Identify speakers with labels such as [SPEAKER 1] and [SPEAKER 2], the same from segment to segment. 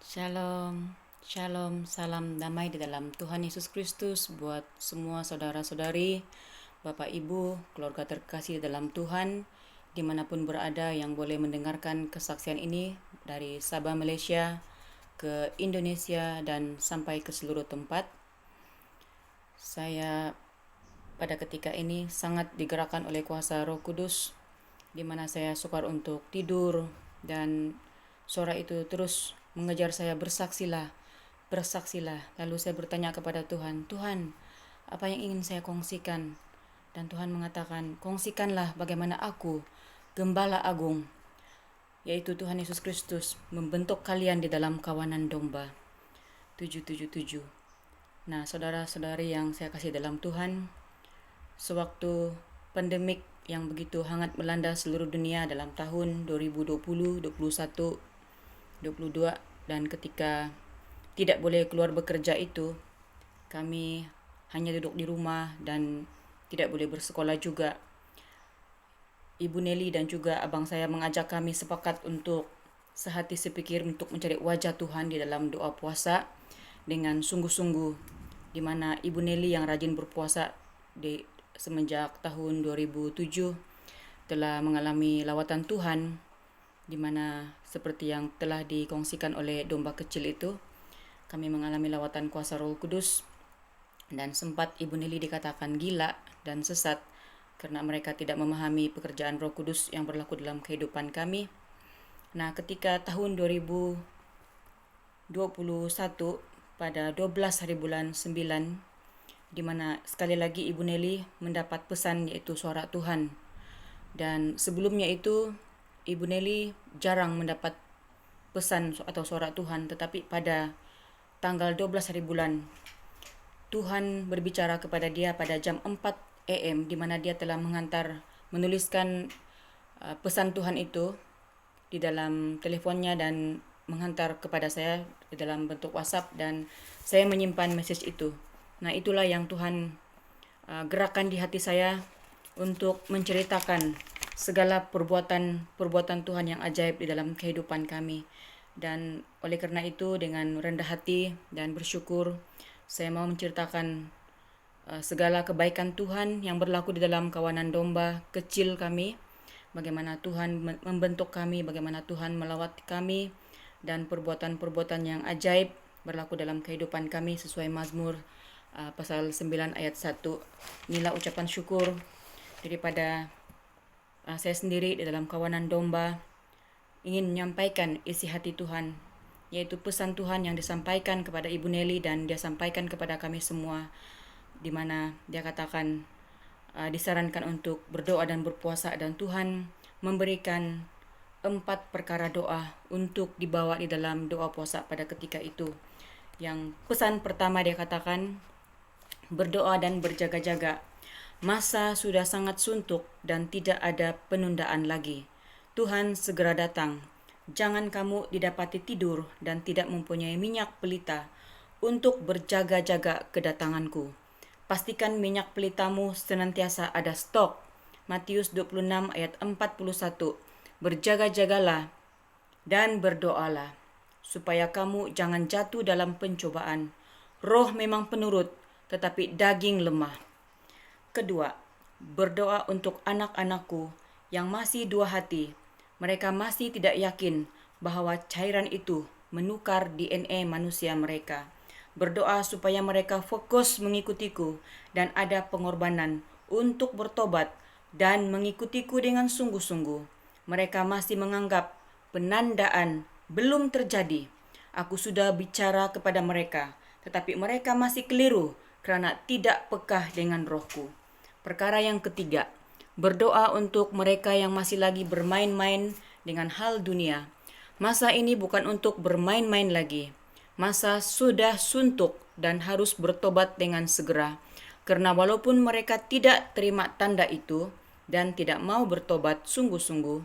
[SPEAKER 1] Shalom, shalom, salam damai di dalam Tuhan Yesus Kristus buat semua saudara-saudari, Bapak Ibu, keluarga terkasih di dalam Tuhan, dimanapun berada yang boleh mendengarkan kesaksian ini dari Sabah, Malaysia, ke Indonesia, dan sampai ke seluruh tempat. Saya pada ketika ini sangat digerakkan oleh kuasa Roh Kudus, di mana saya sukar untuk tidur dan suara itu terus mengejar saya, bersaksilah, bersaksilah. Lalu saya bertanya kepada Tuhan, Tuhan, apa yang ingin saya kongsikan? Dan Tuhan mengatakan, kongsikanlah bagaimana aku, Gembala Agung, yaitu Tuhan Yesus Kristus, membentuk kalian di dalam kawanan domba. 777. Nah, saudara-saudari yang saya kasih dalam Tuhan, sewaktu pandemik yang begitu hangat melanda seluruh dunia dalam tahun 2020, 21, 22, dan ketika tidak boleh keluar bekerja itu, kami hanya duduk di rumah dan tidak boleh bersekolah juga. Ibu Nelly dan juga abang saya mengajak kami sepakat untuk sehati sepikir untuk mencari wajah Tuhan di dalam doa puasa dengan sungguh-sungguh, di mana Ibu Nelly yang rajin berpuasa semenjak tahun 2007 telah mengalami lawatan Tuhan, di mana seperti yang telah dikongsikan oleh domba kecil itu, kami mengalami lawatan kuasa Roh Kudus, dan sempat Ibu Nelly dikatakan gila dan sesat karena mereka tidak memahami pekerjaan Roh Kudus yang berlaku dalam kehidupan kami. Nah, ketika tahun 2021 pada 12 hari bulan 9, di mana sekali lagi Ibu Nelly mendapat pesan, yaitu suara Tuhan. Dan sebelumnya itu Ibu Nelly jarang mendapat pesan atau suara Tuhan, tetapi pada tanggal 12 hari bulan Tuhan berbicara kepada dia pada jam 4 AM, di mana dia telah menuliskan pesan Tuhan itu di dalam teleponnya dan menghantar kepada saya di dalam bentuk WhatsApp, dan saya menyimpan message itu. Nah, itulah yang Tuhan gerakan di hati saya untuk menceritakan segala perbuatan Tuhan yang ajaib di dalam kehidupan kami. Dan oleh karena itu, dengan rendah hati dan bersyukur, saya mau menceritakan segala kebaikan Tuhan yang berlaku di dalam kawanan domba kecil kami, bagaimana Tuhan membentuk kami, bagaimana Tuhan melawat kami, dan perbuatan-perbuatan yang ajaib berlaku dalam kehidupan kami sesuai Mazmur pasal 9 ayat 1. Inilah ucapan syukur daripada saya sendiri di dalam kawanan domba, ingin menyampaikan isi hati Tuhan, yaitu pesan Tuhan yang disampaikan kepada Ibu Nelly dan dia sampaikan kepada kami semua, di mana dia katakan disarankan untuk berdoa dan berpuasa, dan Tuhan memberikan 4 perkara doa untuk dibawa di dalam doa puasa pada ketika itu. Yang pesan pertama dia katakan, berdoa dan berjaga-jaga. Masa sudah sangat suntuk dan tidak ada penundaan lagi. Tuhan segera datang. Jangan kamu didapati tidur dan tidak mempunyai minyak pelita untuk berjaga-jaga kedatanganku. Pastikan minyak pelitamu senantiasa ada stok. Matius 26 ayat 41. Berjaga-jagalah dan berdoalah supaya kamu jangan jatuh dalam pencobaan. Roh memang penurut, tetapi daging lemah. Kedua, berdoa untuk anak-anakku yang masih dua hati. Mereka masih tidak yakin bahwa cairan itu menukar DNA manusia mereka. Berdoa supaya mereka fokus mengikutiku dan ada pengorbanan untuk bertobat dan mengikutiku dengan sungguh-sungguh. Mereka masih menganggap penandaan belum terjadi. Aku sudah bicara kepada mereka, tetapi mereka masih keliru karena tidak pekah dengan rohku. Perkara yang ketiga, berdoa untuk mereka yang masih lagi bermain-main dengan hal dunia. Masa ini bukan untuk bermain-main lagi. Masa sudah suntuk dan harus bertobat dengan segera. Karena walaupun mereka tidak terima tanda itu dan tidak mau bertobat sungguh-sungguh,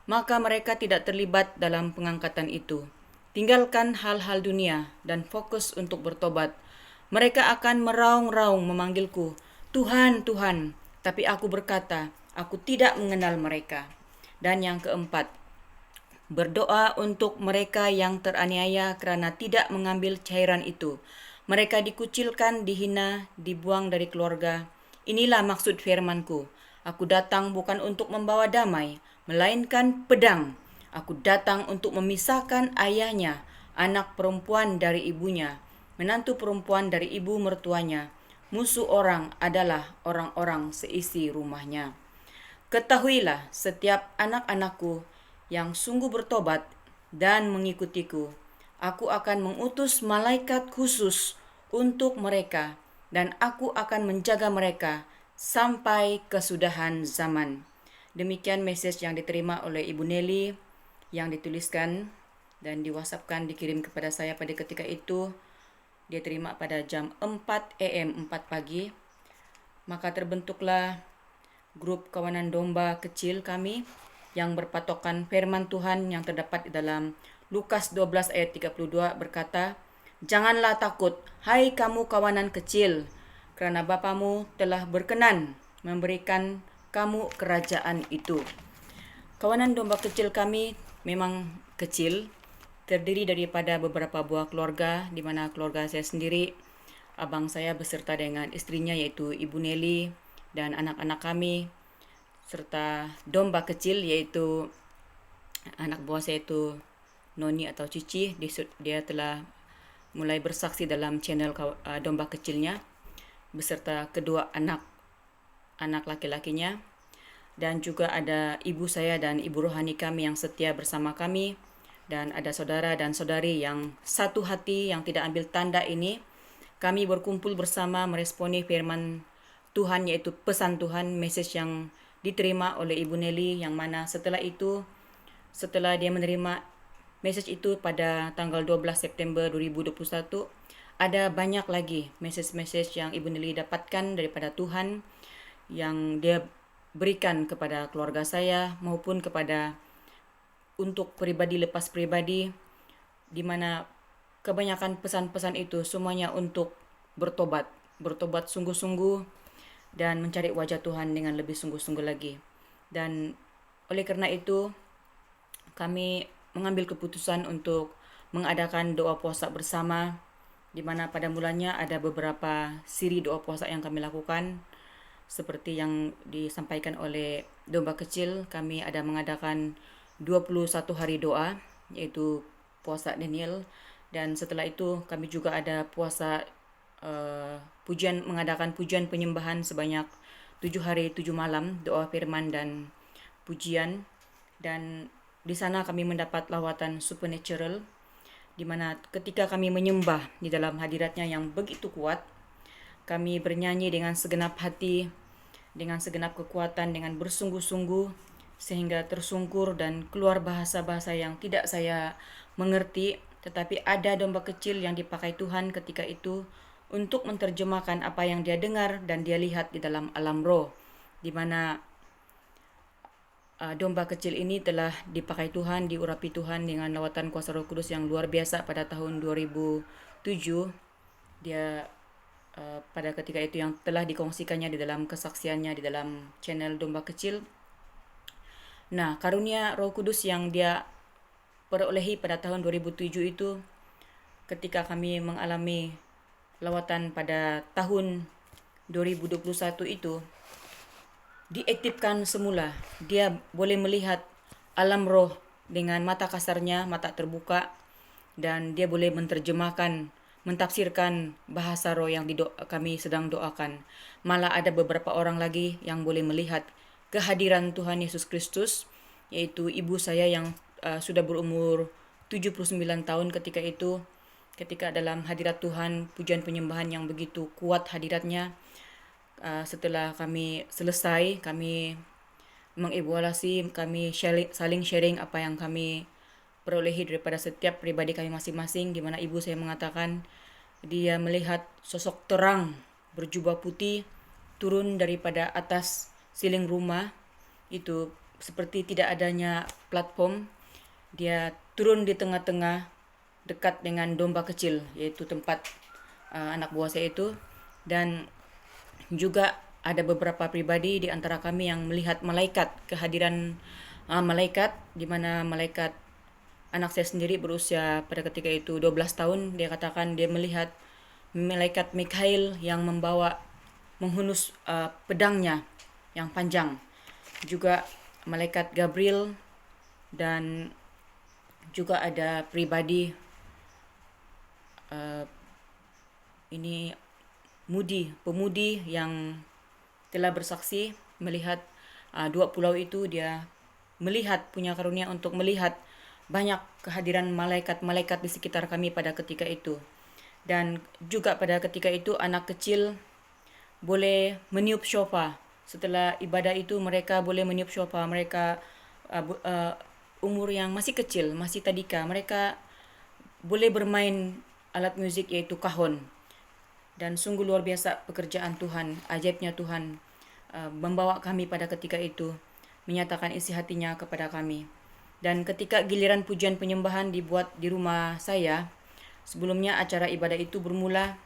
[SPEAKER 1] maka mereka tidak terlibat dalam pengangkatan itu. Tinggalkan hal-hal dunia dan fokus untuk bertobat. Mereka akan meraung-raung memanggilku, Tuhan, Tuhan, tapi aku berkata, aku tidak mengenal mereka. Dan yang keempat, Berdoa untuk mereka yang teraniaya kerana tidak mengambil cairan itu. Mereka dikucilkan, dihina, dibuang dari keluarga. Inilah maksud firmanku. Aku datang bukan untuk membawa damai, melainkan pedang. Aku datang untuk memisahkan ayahnya, anak perempuan dari ibunya, menantu perempuan dari ibu mertuanya. Musuh orang adalah orang-orang seisi rumahnya. Ketahuilah setiap anak-anakku yang sungguh bertobat dan mengikutiku, aku akan mengutus malaikat khusus untuk mereka dan aku akan menjaga mereka sampai kesudahan zaman. Demikian message yang diterima oleh Ibu Nelly yang dituliskan dan di WhatsApp-kan dikirim kepada saya pada ketika itu. Dia terima pada jam 4 AM, 4 pagi. Maka terbentuklah grup kawanan domba kecil kami yang berpatokan firman Tuhan yang terdapat di dalam Lukas 12 ayat 32 berkata, "Janganlah takut, hai kamu kawanan kecil, kerana Bapamu telah berkenan memberikan kamu kerajaan itu." Kawanan domba kecil kami memang kecil, terdiri daripada beberapa buah keluarga, di mana keluarga saya sendiri, abang saya beserta dengan istrinya iaitu Ibu Nelly dan anak-anak kami, serta domba kecil iaitu anak buah saya itu Noni atau Cici. Dia telah mulai bersaksi dalam channel domba kecilnya beserta kedua anak laki-lakinya, dan juga ada ibu saya dan ibu rohani kami yang setia bersama kami, dan ada saudara dan saudari yang satu hati yang tidak ambil tanda ini. Kami berkumpul bersama meresponi firman Tuhan, yaitu pesan Tuhan, message yang diterima oleh Ibu Nelly, yang mana setelah dia menerima message itu pada tanggal 12 September 2021, ada banyak lagi message-message yang Ibu Nelly dapatkan daripada Tuhan yang dia berikan kepada keluarga saya maupun kepada untuk pribadi lepas pribadi, di mana kebanyakan pesan-pesan itu semuanya untuk bertobat sungguh-sungguh dan mencari wajah Tuhan dengan lebih sungguh-sungguh lagi. Dan oleh kerana itu, kami mengambil keputusan untuk mengadakan doa puasa bersama, di mana pada mulanya ada beberapa siri doa puasa yang kami lakukan. Seperti yang disampaikan oleh domba kecil, kami ada mengadakan 21 hari doa, iaitu puasa Daniel. Dan setelah itu kami juga ada puasa mengadakan pujian penyembahan sebanyak 7 hari 7 malam, doa firman dan pujian. Dan di sana kami mendapat lawatan supernatural, di mana ketika kami menyembah di dalam hadiratnya yang begitu kuat, kami bernyanyi dengan segenap hati, dengan segenap kekuatan, dengan bersungguh-sungguh, sehingga tersungkur dan keluar bahasa-bahasa yang tidak saya mengerti. Tetapi ada domba kecil yang dipakai Tuhan ketika itu untuk menerjemahkan apa yang dia dengar dan dia lihat di dalam alam roh, di mana domba kecil ini telah dipakai Tuhan, diurapi Tuhan dengan lawatan kuasa Roh Kudus yang luar biasa pada tahun 2007. Dia pada ketika itu yang telah dikongsikannya di dalam kesaksiannya di dalam channel domba kecil. Nah, karunia Roh Kudus yang dia perolehi pada tahun 2007 itu, ketika kami mengalami lawatan pada tahun 2021 itu, diaktifkan semula. Dia boleh melihat alam roh dengan mata kasarnya, mata terbuka, dan dia boleh menerjemahkan, mentafsirkan bahasa roh yang kami sedang doakan. Malah ada beberapa orang lagi yang boleh melihat kehadiran Tuhan Yesus Kristus, yaitu ibu saya yang sudah berumur 79 tahun ketika itu, ketika dalam hadirat Tuhan, pujian penyembahan yang begitu kuat hadiratnya. Setelah kami selesai, kami mengevaluasi, kami saling sharing apa yang kami perolehi daripada setiap pribadi kami masing-masing, di mana ibu saya mengatakan dia melihat sosok terang berjubah putih turun daripada atas siling rumah itu, seperti tidak adanya platform. Dia turun di tengah-tengah dekat dengan domba kecil, yaitu tempat anak buah saya itu. Dan juga ada beberapa pribadi di antara kami yang melihat malaikat, kehadiran malaikat, di mana malaikat anak saya sendiri berusia pada ketika itu 12 tahun. Dia katakan dia melihat malaikat Mikhail yang menghunus pedangnya yang panjang. Juga malaikat Gabriel, dan juga ada pribadi ini pemudi yang telah bersaksi melihat dua pulau itu. Dia punya karunia untuk melihat banyak kehadiran malaikat-malaikat di sekitar kami pada ketika itu. Dan juga pada ketika itu anak kecil boleh meniup shofar. Setelah ibadah itu mereka boleh meniup shofar. Mereka umur yang masih kecil, masih tadika, mereka boleh bermain alat muzik yaitu kahon. Dan sungguh luar biasa pekerjaan Tuhan, ajaibnya Tuhan membawa kami pada ketika itu, menyatakan isi hatinya kepada kami. Dan ketika giliran pujian penyembahan dibuat di rumah saya, sebelumnya acara ibadah itu bermula,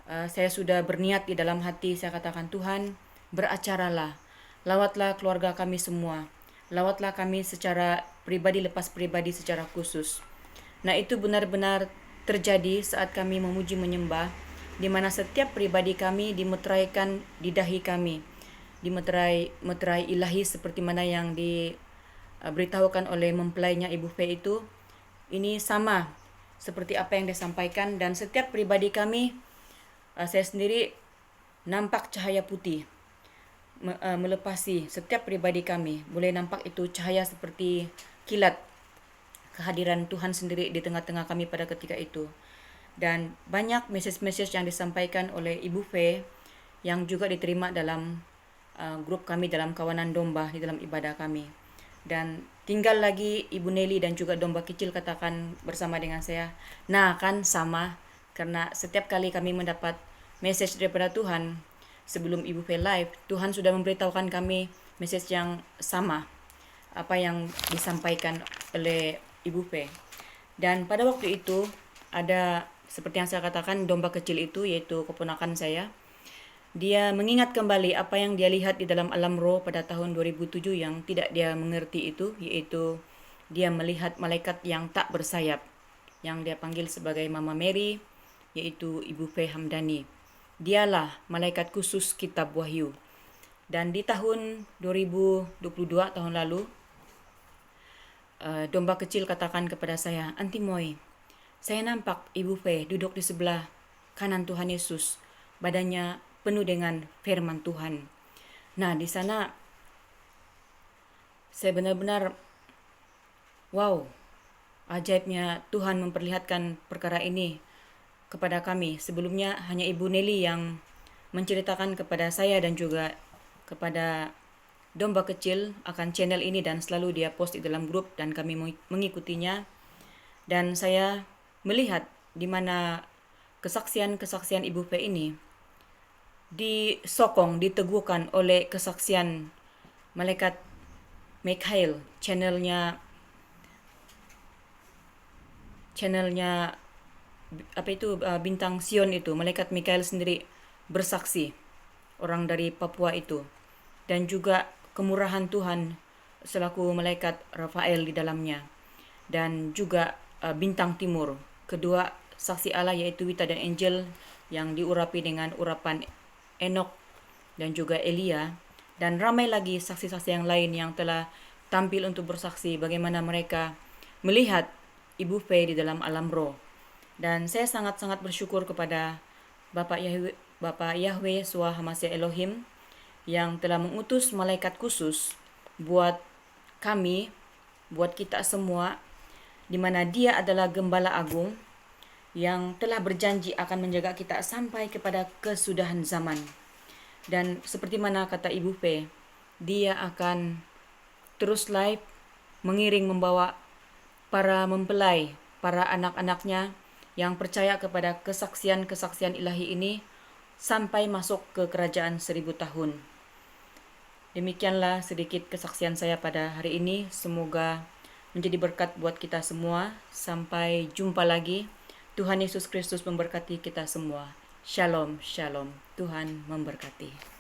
[SPEAKER 1] saya sudah berniat di dalam hati, saya katakan, Tuhan, beracaralah, lawatlah keluarga kami semua, lawatlah kami secara pribadi lepas pribadi secara khusus. Nah, itu benar-benar terjadi saat kami memuji menyembah, di mana setiap pribadi kami dimeteraikan di dahi kami, dimeterai ilahi seperti mana yang diberitahukan oleh mempelainya Ibu Fe itu. Ini sama seperti apa yang disampaikan, dan setiap pribadi kami, saya sendiri nampak cahaya putih melepasi setiap pribadi kami. Boleh nampak itu cahaya seperti kilat kehadiran Tuhan sendiri di tengah-tengah kami pada ketika itu. Dan banyak message-message yang disampaikan oleh Ibu Fe yang juga diterima dalam grup kami dalam kawanan domba di dalam ibadah kami. Dan tinggal lagi Ibu Nelly dan juga domba kecil katakan bersama dengan saya, nah kan sama, karena setiap kali kami mendapat message daripada Tuhan sebelum Ibu Fe live, Tuhan sudah memberitahukan kami message yang sama apa yang disampaikan oleh Ibu Fe. Dan pada waktu itu ada, seperti yang saya katakan, domba kecil itu yaitu keponakan saya. Dia mengingat kembali apa yang dia lihat di dalam alam roh pada tahun 2007 yang tidak dia mengerti itu, yaitu dia melihat malaikat yang tak bersayap, yang dia panggil sebagai Mama Mary, yaitu Ibu Fe Hamdani. Dialah malaikat khusus kitab Wahyu. Dan di tahun 2022, tahun lalu, domba kecil katakan kepada saya, Aunty Moy, saya nampak Ibu Fe duduk di sebelah kanan Tuhan Yesus, badannya penuh dengan firman Tuhan. Nah, di sana saya benar-benar, wow, ajaibnya Tuhan memperlihatkan perkara ini kepada kami. Sebelumnya hanya Ibu Nelly yang menceritakan kepada saya dan juga kepada domba kecil akan channel ini, dan selalu dia post di dalam grup dan kami mengikutinya. Dan saya melihat di mana kesaksian-kesaksian Ibu Fe ini disokong, diteguhkan oleh kesaksian malaikat Mikhail, channelnya bintang Sion itu, malaikat Mikhail sendiri bersaksi, orang dari Papua itu, dan juga kemurahan Tuhan selaku malaikat Rafael di dalamnya, dan juga bintang timur, kedua saksi Allah yaitu Wita dan Angel yang diurapi dengan urapan Enok dan juga Elia, dan ramai lagi saksi-saksi yang lain yang telah tampil untuk bersaksi bagaimana mereka melihat Ibu Fe di dalam alam roh. Dan saya sangat-sangat bersyukur kepada Bapak Yahweh Suah Hamasya Elohim yang telah mengutus malaikat khusus buat kami, buat kita semua, di mana dia adalah Gembala Agung yang telah berjanji akan menjaga kita sampai kepada kesudahan zaman. Dan seperti mana kata Ibu Fe, dia akan terus live mengiring, membawa para mempelai, para anak-anaknya yang percaya kepada kesaksian-kesaksian ilahi ini sampai masuk ke kerajaan 1000 tahun. Demikianlah sedikit kesaksian saya pada hari ini. Semoga menjadi berkat buat kita semua. Sampai jumpa lagi. Tuhan Yesus Kristus memberkati kita semua. Shalom, shalom. Tuhan memberkati.